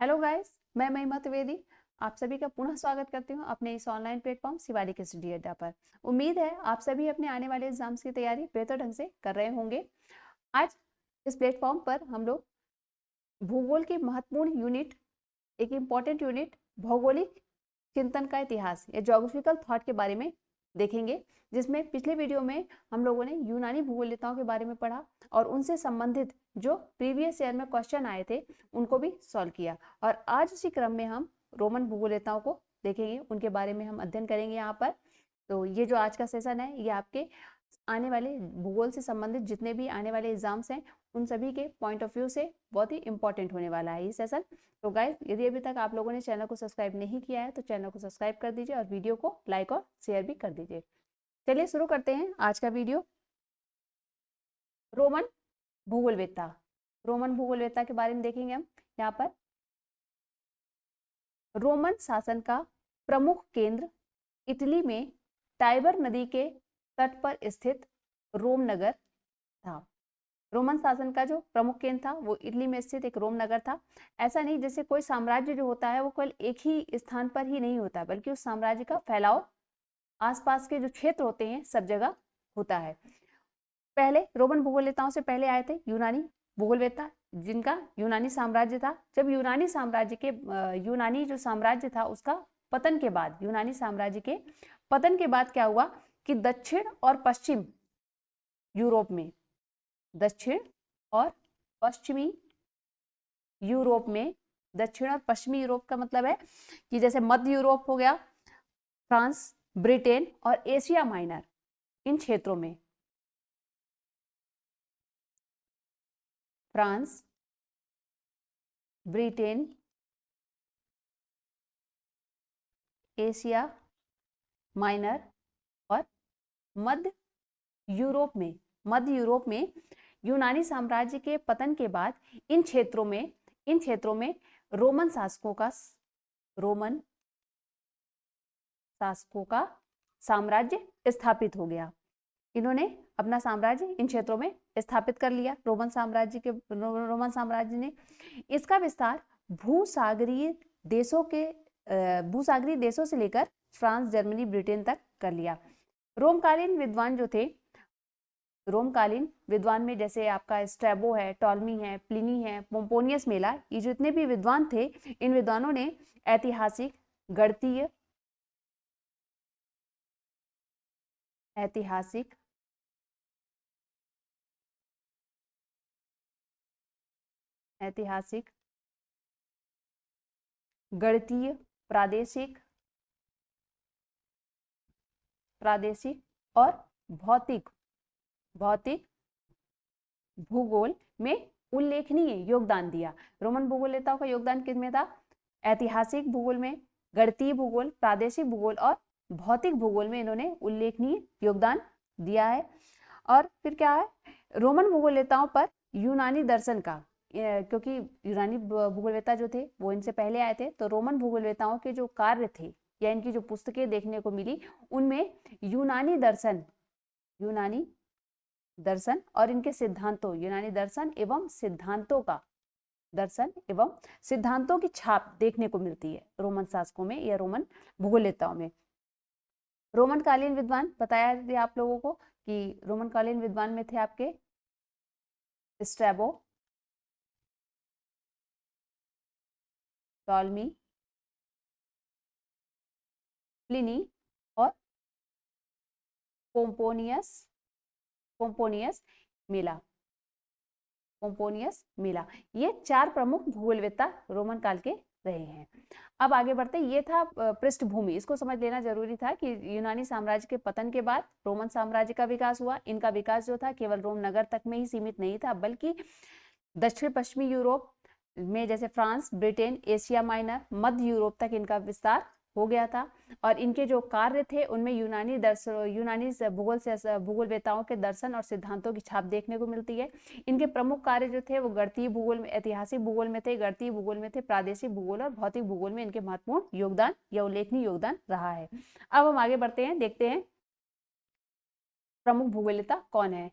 Hello guys, मैं महिमा त्रिवेदी आप सभी का पुनः स्वागत करती हूँ अपने इस ऑनलाइन प्लेटफॉर्म शिवाली के स्टडी अड्डा पर। उम्मीद है आप सभी अपने आने वाले एग्जाम्स की तैयारी बेहतर ढंग से कर रहे होंगे। आज इस प्लेटफॉर्म पर हम लोग भूगोल की महत्वपूर्ण यूनिट, एक इम्पॉर्टेंट यूनिट भौगोलिक चिंतन का इतिहास या ज्योग्राफिकल थॉट के बारे में देखेंगे, जिसमें पिछले वीडियो में हम लोगों ने यूनानी भूगोलताओं के बारे में पढ़ा और उनसे संबंधित जो प्रीवियस ईयर में क्वेश्चन आए थे उनको भी सॉल्व किया। और आज उसी क्रम में हम रोमन भूगोलताओं को देखेंगे, उनके बारे में हम अध्ययन करेंगे यहाँ पर। तो ये जो आज का सेशन है ये आपके आने वाले भूगोल से संबंधित जितने भी आने वाले एग्जाम्स हैं उन सभी के पॉइंट ऑफ व्यू से बहुत ही इंपॉर्टेंट होने वाला है ये सेशन। तो गाइस, यदि अभी तक आप लोगों ने चैनल को सब्सक्राइब नहीं किया है तो चैनल को सब्सक्राइब कर दीजिए और वीडियो को लाइक और शेयर भी कर दीजिए। चलिए शुरू करते हैं आज का वीडियो। रोमन भूगोलवेत्ता, रोमन भूगोलवेत्ता के बारे में देखेंगे हम यहाँ पर। रोमन शासन का प्रमुख केंद्र इटली में टाइबर नदी के तट पर स्थित रोम नगर था। रोमन शासन का जो प्रमुख केंद्र था वो इटली में स्थित एक रोम नगर था। ऐसा नहीं जैसे कोई साम्राज्य जो होता है वो केवल एक ही स्थान पर ही नहीं होता, बल्कि उस साम्राज्य का फैलाव आसपास के जो क्षेत्र होते हैं सब जगह होता है। पहले रोमन भूगोलवेत्ताओं से पहले आए थे यूनानी भूगोलवेत्ता, जिनका यूनानी साम्राज्य था। जब यूनानी साम्राज्य के यूनानी जो साम्राज्य था उसका पतन के बाद, यूनानी साम्राज्य के पतन के बाद क्या हुआ कि दक्षिण और पश्चिम यूरोप में, दक्षिण और पश्चिमी यूरोप में, दक्षिण और पश्चिमी यूरोप का मतलब है कि जैसे मध्य यूरोप हो गया, फ्रांस, ब्रिटेन और एशिया माइनर, इन क्षेत्रों में फ्रांस, ब्रिटेन, एशिया माइनर और मध्य यूरोप में, मध्य यूरोप में यूनानी साम्राज्य के पतन के बाद इन क्षेत्रों में रोमन शासकों का साम्राज्य स्थापित हो गया। इन्होंने अपना साम्राज्य इन क्षेत्रों में स्थापित कर लिया। रोमन साम्राज्य ने इसका विस्तार भूसागरीय देशों से लेकर फ्रांस, जर्मनी, ब्रिटेन तक कर लिया। रोमकालीन विद्वान जो थे, रोमकालीन विद्वान में जैसे आपका स्ट्रैबो है, टॉलमी है, प्लिनी है, पोम्पोनियस मेला, ये जितने भी विद्वान थे, इन विद्वानों ने ऐतिहासिक, गणितीय, गणितीय, प्रादेशिक और भौतिक भूगोल में उल्लेखनीय योगदान दिया। रोमन भूगोलवेत्ताओं का योगदान किसमें था? ऐतिहासिक भूगोल में, गणितीय भूगोल, प्रादेशिक भूगोल और भौतिक भूगोल में इन्होंने उल्लेखनीय योगदान दिया है। और फिर क्या है, रोमन भूगोलवेत्ताओं पर यूनानी दर्शन का, क्योंकि यूनानी भूगोलवेत्ता जो थे वो इनसे पहले आए थे, तो रोमन भूगोलवेत्ताओं के जो कार्य थे या इनकी जो पुस्तकें देखने को मिली उनमें यूनानी दर्शन और इनके सिद्धांतों, यूनानी दर्शन एवं सिद्धांतों की छाप देखने को मिलती है रोमन शासकों में या रोमन भूगोलवेत्ताओं में। रोमन कालीन विद्वान बताया दिया आप लोगों को कि रोमन कालीन विद्वान में थे आपके स्ट्रैबो, टॉलमी, प्लिनी और पोम्पोनियस मेला। ये चार प्रमुख भूगोलवेत्ता रोमन काल के रहे हैं। अब आगे बढ़ते, ये था पृष्ठभूमि, इसको समझ लेना जरूरी था कि यूनानी साम्राज्य के पतन के बाद रोमन साम्राज्य का विकास हुआ। इनका विकास जो था केवल रोम नगर तक में ही सीमित नहीं था, बल्कि दक्षिण पश्चिमी यूरोप में जैसे फ्रांस, ब्रिटेन, एशिया माइनर, मध्य यूरोप तक इनका विस्तार हो गया था। और इनके जो कार्य थे उनमें यूनानी भूगोलवेत्ताओं के दर्शन और सिद्धांतों की छाप देखने को मिलती है। इनके प्रमुख कार्य जो थे वो गणितीय भूगोल में, ऐतिहासिक भूगोल में थे, गणितीय भूगोल में थे, प्रादेशिक भूगोल और भौतिक भूगोल में इनके महत्वपूर्ण योगदान या उल्लेखनीय योगदान रहा है। अब हम आगे बढ़ते हैं, देखते हैं प्रमुख भूगोलवेत्ता कौन है।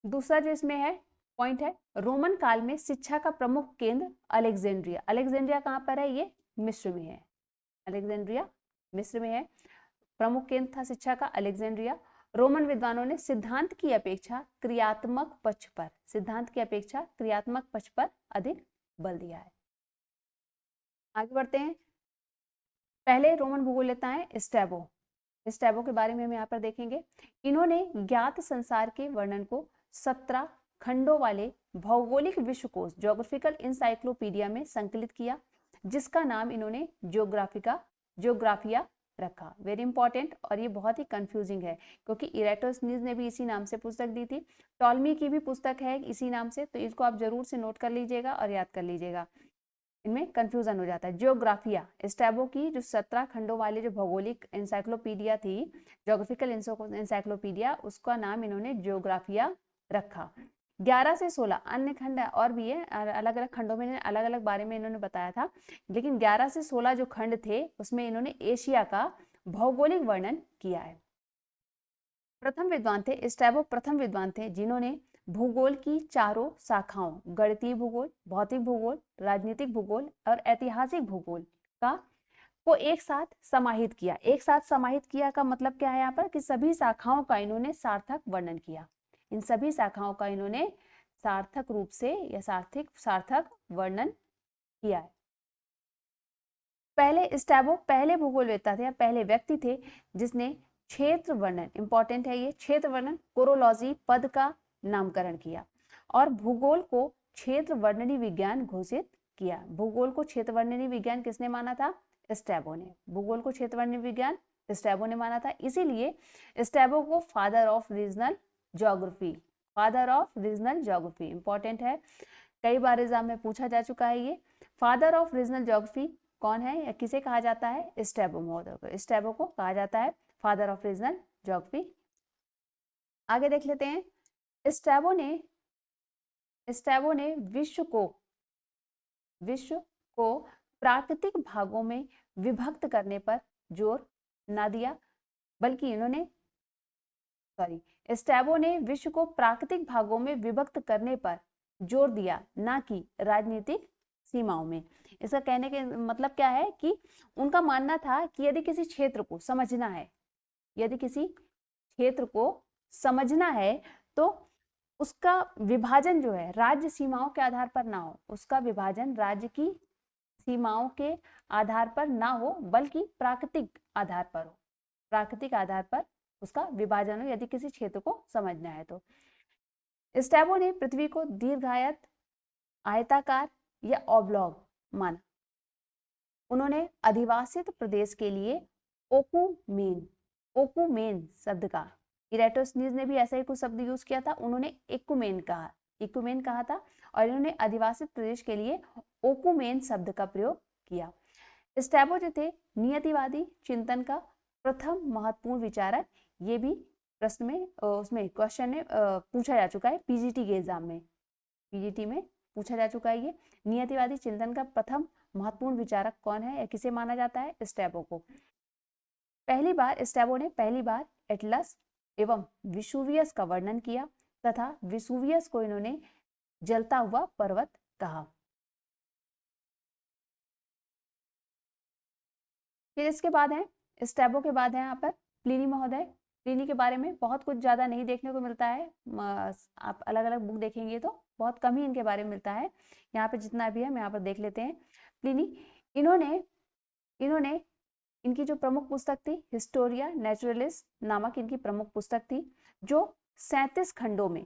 दूसरा जो इसमें है पॉइंट है, रोमन काल में शिक्षा का प्रमुख केंद्र अलेक्जेंड्रिया। अलेक्जेंड्रिया कहाँ पर है? ये मिस्र में है। अलेक्जेंड्रिया मिस्र में है। प्रमुख केंद्र था शिक्षा का अलेक्जेंड्रिया। रोमन विद्वानों ने सिद्धांत की अपेक्षा क्रियात्मक पक्ष पर अधिक बल दिया है। आगे बढ़ते हैं। पहले रोमन भूगोलवेत्ता हैं स्ट्रैबो। स्ट्रैबो के बारे में हम यहाँ पर देखेंगे। इन्होंने ज्ञात संसार के वर्णन को 17 खंडों वाले भौगोलिक विश्वकोश ज्योग्राफिकल इंसाइक्लोपीडिया में संकलित किया, जिसका नाम इन्होंने ज्योग्राफिया रखा। वेरी इंपॉर्टेंट, और ये बहुत ही कंफ्यूजिंग है क्योंकि इरेटोस्थनीज ने भी इसी नाम से पुस्तक दी थी, टॉलमी की भी पुस्तक है इसी नाम से, तो इसको आप जरूर से नोट कर लीजिएगा और याद कर लीजिएगा, इनमें कंफ्यूजन हो जाता है। ज्योग्राफिया, स्ट्रैबो की जो 17 खंडों वाली जो भौगोलिक इंसाइक्लोपीडिया थी, ज्योग्राफिकल इंसाइक्लोपीडिया, उसका नाम इन्होंने ज्योग्राफिया रखा। 11 से 16 अन्य खंड और भी है, अलग अलग खंडों में अलग अलग बारे में इन्होंने बताया था, लेकिन 11 से 16 जो खंड थे उसमें इन्होंने एशिया का भौगोलिक वर्णन किया है। प्रथम विद्वान थे स्ट्रैबो, प्रथम विद्वान थे जिन्होंने भूगोल की चारों शाखाओं, गणितीय भूगोल, भौतिक भूगोल, राजनीतिक भूगोल और ऐतिहासिक भूगोल को एक साथ समाहित किया। एक साथ समाहित किया का मतलब क्या है यहाँ पर, कि सभी शाखाओं का इन्होंने सार्थक वर्णन किया। इन सभी शाखाओं का इन्होंने सार्थक रूप से या सार्थक वर्णन किया है। पहले स्ट्रैबो पहले भूगोलवेत्ता थे या पहले व्यक्ति थे जिसने क्षेत्र वर्णन, इंपॉर्टेंट है ये, क्षेत्र वर्णन कोरोलॉजी पद का नामकरण किया और भूगोल को क्षेत्र वर्णनी विज्ञान घोषित किया। भूगोल को क्षेत्र वर्णनी विज्ञान किसने माना था? स्ट्रैबो ने। भूगोल को क्षेत्र वर्णनी विज्ञान स्ट्रैबो ने माना था, इसीलिए स्ट्रैबो को father of regional geography, important है, कई बार एग्जाम में पूछा जा चुका है ये। फादर ऑफ रीजनल ज्योग्राफी कौन है या किसे कहा जाता है? स्ट्रैबो महोदय को। स्ट्रैबो को कहा जाता है फादर ऑफ रीजनल ज्योग्राफी। आगे देख लेते हैं। स्ट्रैबो ने विश्व को प्राकृतिक भागों में विभक्त करने पर जोर ना दिया, बल्कि स्ट्रैबो ने विश्व को प्राकृतिक भागों में विभक्त करने पर जोर दिया, ना कि राजनीतिक सीमाओं में। इसका कहने के मतलब क्या है कि उनका मानना था कि यदि किसी क्षेत्र को समझना है तो उसका विभाजन जो है राज्य सीमाओं के आधार पर ना हो, उसका विभाजन राज्य की सीमाओं के आधार पर ना हो, बल्कि प्राकृतिक आधार पर हो। प्राकृतिक आधार पर उसका विभाजन हो यदि किसी क्षेत्र को समझना है तो। स्ट्रैबो ने पृथ्वी को दीर्घायत, आयताकार या ऑब्लॉग माना। उन्होंने अधिवासित प्रदेश के लिए ओकुमेन शब्द का, इरेटोस्थनीज ने भी ऐसा ही कुछ शब्द यूज किया था, उन्होंने इकुमेन कहा था, और इन्होंने अधिवासित प्रदेश के लिए ओकुमेन शब्द का प्रयोग किया। स्ट्रैबो जो थे नियतिवादी चिंतन का प्रथम महत्वपूर्ण विचारक, ये भी प्रश्न में उसमें क्वेश्चन में पूछा जा चुका है, पीजीटी के एग्जाम में, पीजीटी में पूछा जा चुका है ये। नियतिवादी चिंतन का प्रथम महत्वपूर्ण विचारक कौन है या किसे माना जाता है? स्ट्रैबो को। स्ट्रैबो ने पहली बार एटलस एवं विसुवियस का वर्णन किया तथा विसुवियस को इन्होंने जलता हुआ पर्वत कहा। फिर इसके बाद है स्ट्रैबो के बाद है यहाँ पर प्लिनी महोदय। प्लिनी के बारे में बहुत कुछ ज्यादा नहीं देखने को मिलता है, आप अलग अलग बुक देखेंगे तो बहुत कम ही इनके बारे में मिलता है। यहाँ पे जितना भी है हम यहाँ पर देख लेते हैं। प्लिनी, इन्होंने इनकी जो प्रमुख पुस्तक थी हिस्टोरिया नेचुरलिस नामक इनकी प्रमुख पुस्तक थी, जो 37 खंडों में,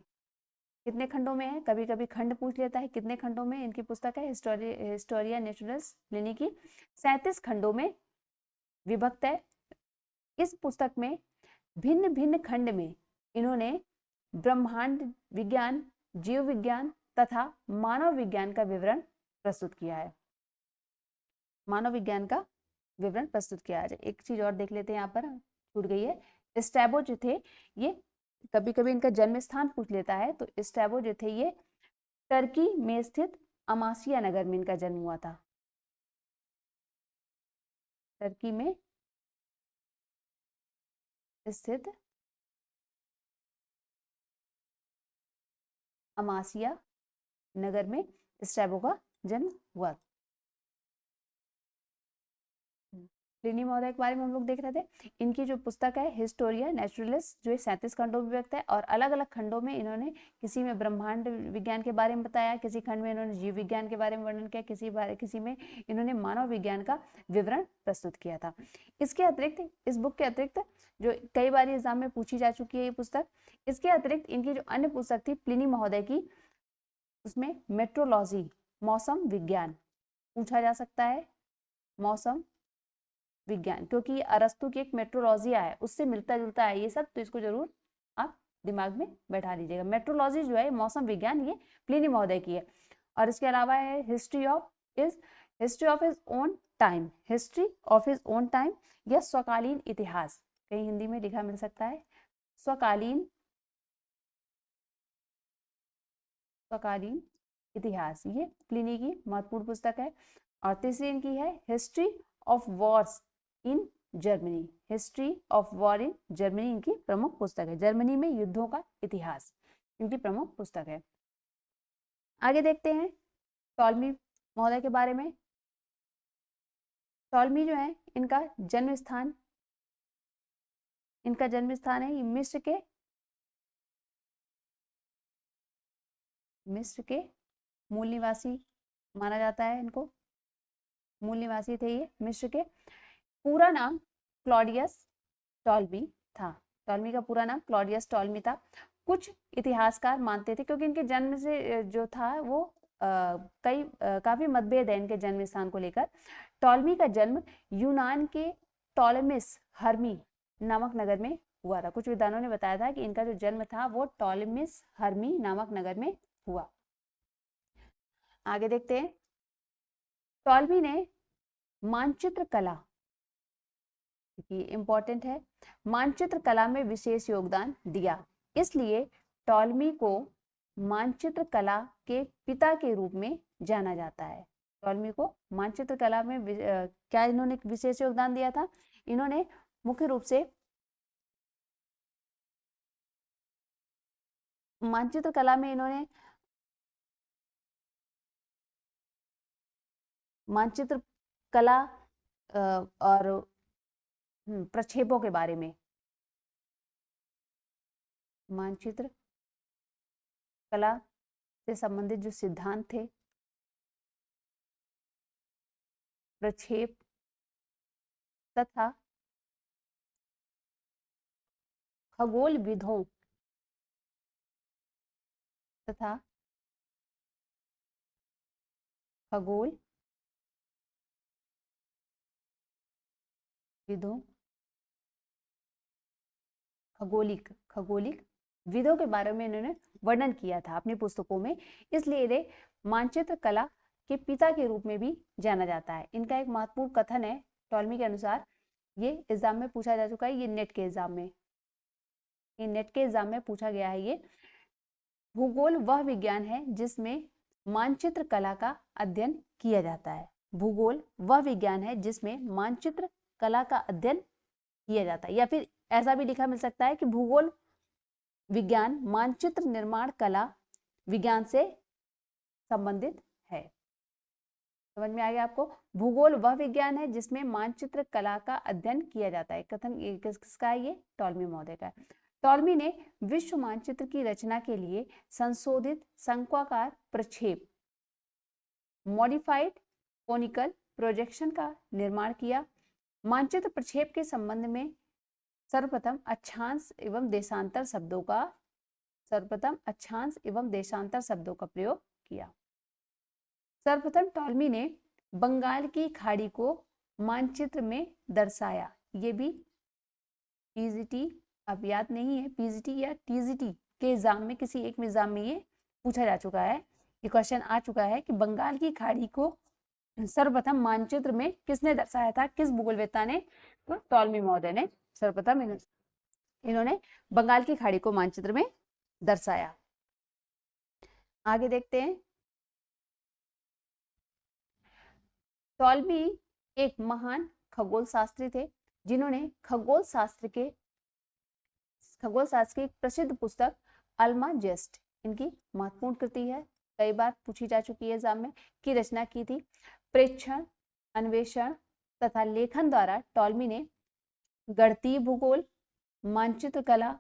कितने खंडों में है, कभी कभी खंड पूछ लेता है, कितने खंडों में इनकी पुस्तक है? हिस्टोरिया नेचुरलिस प्लिनी की 37 खंडों में विभक्त है। इस पुस्तक में भिन्न भिन्न खंड में इन्होंने ब्रह्मांड विज्ञान, जीव विज्ञान तथा मानव विज्ञान का विवरण प्रस्तुत किया है। एक चीज और देख लेते हैं, यहाँ पर छूट गई है। स्ट्रैबो जो थे ये कभी कभी इनका जन्म स्थान पूछ लेता है, तो स्ट्रैबो जो थे ये टर्की में स्थित अमासिया नगर में इनका जन्म हुआ था। टर्की में स्थित अमासिया नगर में स्ट्रैबो का जन्म हुआ। प्लिनी महोदय के बारे में हम लोग देख रहे थे। इनकी जो पुस्तक है हिस्टोरिया नेचुरलिस, जो 37 खंडों में व्यक्त है, और अलग अलग खंडों में इन्होंने किसी में ब्रह्मांड विज्ञान के बारे में बताया, किसी खंड में इन्होंने जीव विज्ञान के बारे में वर्णन किया, किसी में इन्होंने मानव विज्ञान का विवरण प्रस्तुत किया था। इसके अतिरिक्त, इस बुक के अतिरिक्त, जो कई बार एग्जाम में पूछी जा चुकी है ये पुस्तक, इसके अतिरिक्त इनकी जो अन्य पुस्तक थी प्लिनी महोदय की, उसमें मेट्रोलॉजी, मौसम विज्ञान पूछा जा सकता है, मौसम विज्ञान, क्योंकि अरस्तु की एक मेट्रोलॉजिया है, उससे मिलता जुलता है ये सब, तो इसको जरूर आप दिमाग में बैठा लीजिएगा। मेट्रोलॉजी जो है मौसम विज्ञान, ये प्लिनी महोदय की है। और इसके अलावा है history of his own time, history of his own time या स्वकालीन इतिहास, कहीं हिंदी में लिखा मिल सकता है स्वकालीन इतिहास, ये प्लिनी की महत्वपूर्ण पुस्तक है। और तीसरी इनकी है history of Wars in Germany, history of war in Germany इनकी प्रमुख पुस्तक है, जर्मनी में युद्धों का इतिहास इनकी प्रमुख पुस्तक है। आगे देखते हैं टॉलमी महोदय के बारे में। टॉलमी जो है इनका जन्म स्थान है ये मिस्र के मूल निवासी माना जाता है, इनको मूल निवासी थे ये मिस्र के। पूरा नाम क्लॉडियस टॉलमी था, टॉलमी का पूरा नाम क्लॉडियस टॉलमी था। कुछ इतिहासकार मानते थे, क्योंकि इनके जन्म से जो था वो काफी मतभेद है इनके जन्म स्थान को लेकर। टॉलमी का जन्म यूनान के टॉलेमिस हर्मी नामक नगर में हुआ था। कुछ विद्वानों ने बताया था कि इनका जो जन्म था वो टॉलेमिस हर्मी नामक नगर में हुआ। आगे देखते हैं, टॉलमी ने मानचित्र कला, इंपॉर्टेंट है, मानचित्र कला में विशेष योगदान दिया, इसलिए टॉलमी को मानचित्र कला के पिता के रूप में जाना जाता है। टॉलमी को मानचित्र कला में क्या इन्होंने विशेष योगदान दिया था? इन्होंने मुख्य रूप से मानचित्र कला में इन्होंने मानचित्र कला और प्रक्षेपों के बारे में, मानचित्र कला से संबंधित जो सिद्धांत थे, प्रक्षेप तथा खगोल विधों तथा खगोल विधों, खगोलिक विधों के बारे में इन्होंने वर्णन किया था अपनी पुस्तकों में, इसलिए इन्हें मानचित्र कला के पिता के रूप में भी जाना जाता है। इनका एक महत्वपूर्ण कथन है टॉलमी के अनुसार, ये एग्जाम में पूछा जा चुका है, ये नेट के एग्जाम में पूछा गया है। ये भूगोल वह विज्ञान है जिसमें मानचित्र कला का अध्ययन किया जाता है। भूगोल वह विज्ञान है जिसमें मानचित्र कला का अध्ययन किया जाता है, या फिर ऐसा भी लिखा मिल सकता है कि भूगोल विज्ञान मानचित्र निर्माण कला विज्ञान से संबंधित है। समझ में आ गया आपको? भूगोल वह विज्ञान है जिसमें मानचित्र कला का अध्ययन किया जाता है। कथन किसका है? ये टॉलमी महोदय का है। टॉलमी ने विश्व मानचित्र की रचना के लिए संशोधित शंक्वाकार प्रक्षेप, मॉडिफाइड कोनिकल प्रोजेक्शन का निर्माण किया। मानचित्र प्रक्षेप के संबंध में सर्वप्रथम अक्षांश एवं देशांतर शब्दों का प्रयोग किया। सर्वप्रथम टॉलमी ने बंगाल की खाड़ी को मानचित्र में दर्शाया। ये भी पीजीटी, अब याद नहीं है, पीजीटी या टीजीटी के एग्जाम में, किसी एक एग्जाम में ये पूछा जा चुका है, ये क्वेश्चन आ चुका है कि बंगाल की खाड़ी को सर्वप्रथम मानचित्र में किसने दर्शाया था, किस भूगोलवेत्ता ने? तो टॉलमी महोदय ने सर्वप्रथम इन्होंने बंगाल की खाड़ी को मानचित्र में दर्शाया। आगे देखते हैं, टॉलमी एक महान खगोल शास्त्री थे जिन्होंने खगोल शास्त्र की एक प्रसिद्ध पुस्तक अल्माजेस्ट, इनकी महत्वपूर्ण कृति है कई बार पूछी जा चुकी है एग्जाम में, की रचना की थी। प्रेक्षण, अन्वेषण तथा लेखन द्वारा टॉलमी ने गणितीय भूगोल, मानचित्र कला,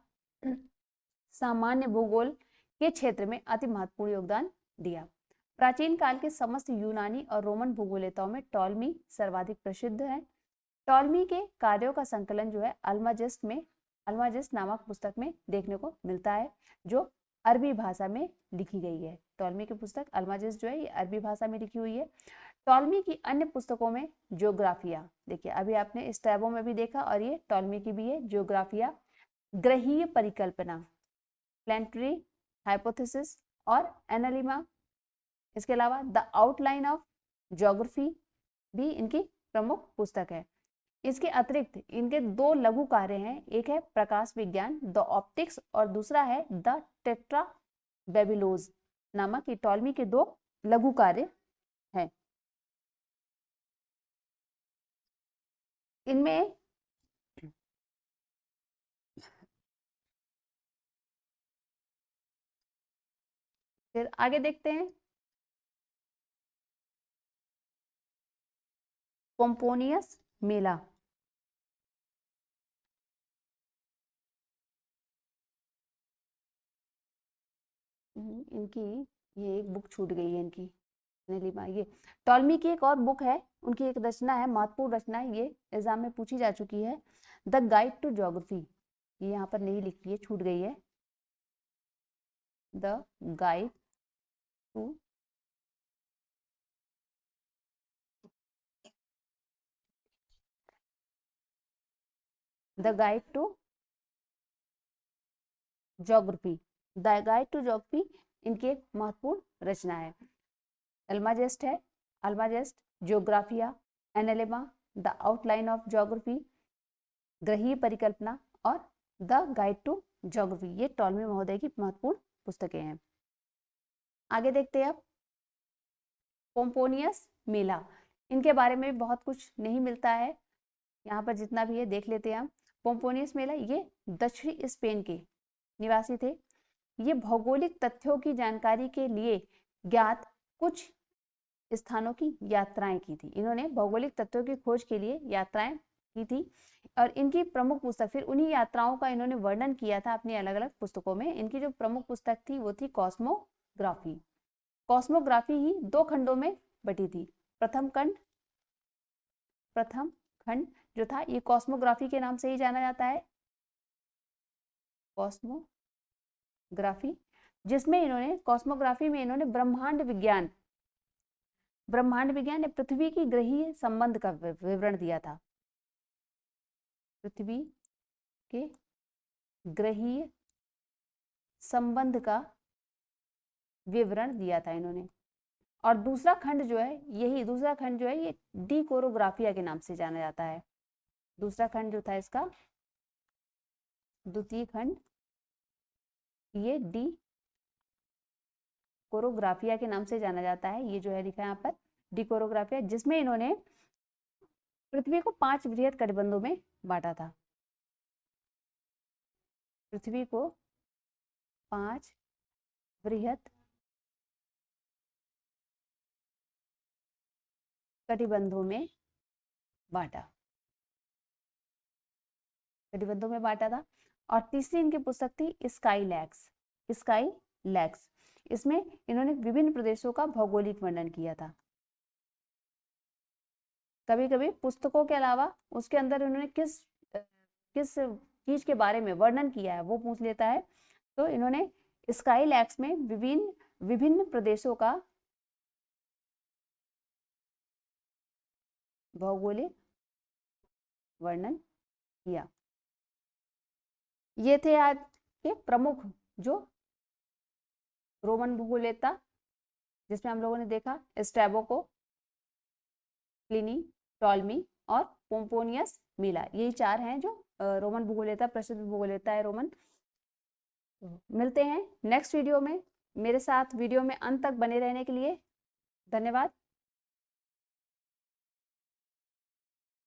सामान्य भूगोल के क्षेत्र में अति महत्वपूर्ण योगदान दिया। प्राचीन काल के समस्त यूनानी और रोमन भूगोलवेताओं में टॉलमी सर्वाधिक प्रसिद्ध है। टॉलमी के कार्यों का संकलन जो है अल्माजिस्ट नामक पुस्तक में देखने को मिलता है, जो अरबी भाषा में लिखी गई है। टॉलमी की पुस्तक अल्माजिस्ट जो है ये अरबी भाषा में लिखी हुई है। टॉलमी की अन्य पुस्तकों में ज्योग्राफिया, देखिए अभी आपने स्ट्रैबो में भी देखा और ये टॉलमी की भी है, ज्योग्राफिया, ग्रहीय परिकल्पना, प्लानिटरी हाइपोथेसिस और एनालिमा, इसके अलावा द आउटलाइन ऑफ ज्योग्राफी भी इनकी प्रमुख पुस्तक है। इसके अतिरिक्त इनके दो लघु कार्य हैं, एक है प्रकाश विज्ञान द ऑप्टिक्स और दूसरा है द टेट्रा बेबिलोज नामक ये टॉलमी के दो लघु कार्य हैं। इनमें फिर आगे देखते हैं, पोम्पोनियस मेला। इनकी ये एक बुक छूट गई है इनकी, ये टॉलमी की एक और बुक है, उनकी एक रचना है, महत्वपूर्ण रचना है, ये एग्जाम में पूछी जा चुकी है, द गाइड टू ज्योग्राफी। ये यहाँ पर नहीं लिखी है, छूट गई है, the guide to geography, the guide to geography इनकी एक महत्वपूर्ण रचना है। अल्माजिस्ट है, Almagest, Geographia, Analemma, the outline of geography, ग्रहीय परिकल्पना और द गाइड टू ज्योग्राफी, ये टॉलमी महोदय की महत्वपूर्ण पुस्तकें हैं। आगे देखते हैं अब पोम्पोनियस मेला। इनके बारे में बहुत कुछ नहीं मिलता है, यहाँ पर जितना भी है देख लेते हैं हम। पोम्पोनियस मेला ये दक्षिणी स्पेन के निवासी थे। ये भौगोलिक तथ्यों की जानकारी के लिए ज्ञात कुछ स्थानों की यात्राएं की थी। इन्होंने भौगोलिक तथ्यों की खोज के लिए यात्राएं की थी और इनकी प्रमुख पुस्तक, फिर उन्हीं यात्राओं का इन्होंने वर्णन किया था अपनी अलग अलग पुस्तकों में। इनकी जो प्रमुख पुस्तक थी वो थी कॉस्मोग्राफी। कॉस्मोग्राफी ही दो खंडों में बटी थी। प्रथम खंड जो था ये कॉस्मोग्राफी के नाम से ही जाना जाता है, कॉस्मोग्राफी, जिसमें इन्होंने कॉस्मोग्राफी में इन्होंने ब्रह्मांड विज्ञान या पृथ्वी की ग्रहीय संबंध का विवरण दिया था। पृथ्वी के ग्रहीय संबंध का विवरण दिया था इन्होंने। और दूसरा खंड जो है ये डिकोरोग्राफिया के नाम से जाना जाता है। दूसरा खंड जो था इसका, द्वितीय खंड, ये डिकोरोग्राफिया के नाम से जाना जाता है। ये जो है लिखा है यहाँ पर डिकोरोग्राफिया, जिसमें इन्होंने पृथ्वी को 5 बृहद कटिबंधों में बांटा था। पृथ्वी को 5 बृहद कटिबंधों में बांटा था। और तीसरी इनकी पुस्तक थी स्काई लैक्स। इसमें इन्होंने विभिन्न प्रदेशों का भौगोलिक वर्णन किया था। कभी कभी पुस्तकों के अलावा उसके अंदर इन्होंने किस चीज के बारे में वर्णन किया है वो पूछ लेता है। तो इन्होंने स्काई लैक्स में विभिन्न प्रदेशों का भौगोलिक वर्णन किया। ये थे आज के प्रमुख जो रोमन भूगोलवेता, जिसमें हम लोगों ने देखा स्ट्रैबो को, प्लिनी, टॉलमी और पोम्पोनियस मेला। यही 4 हैं जो रोमन भूगोलवेता, प्रसिद्ध भूगोलवेता है रोमन। मिलते हैं नेक्स्ट वीडियो में। मेरे साथ वीडियो में अंत तक बने रहने के लिए धन्यवाद।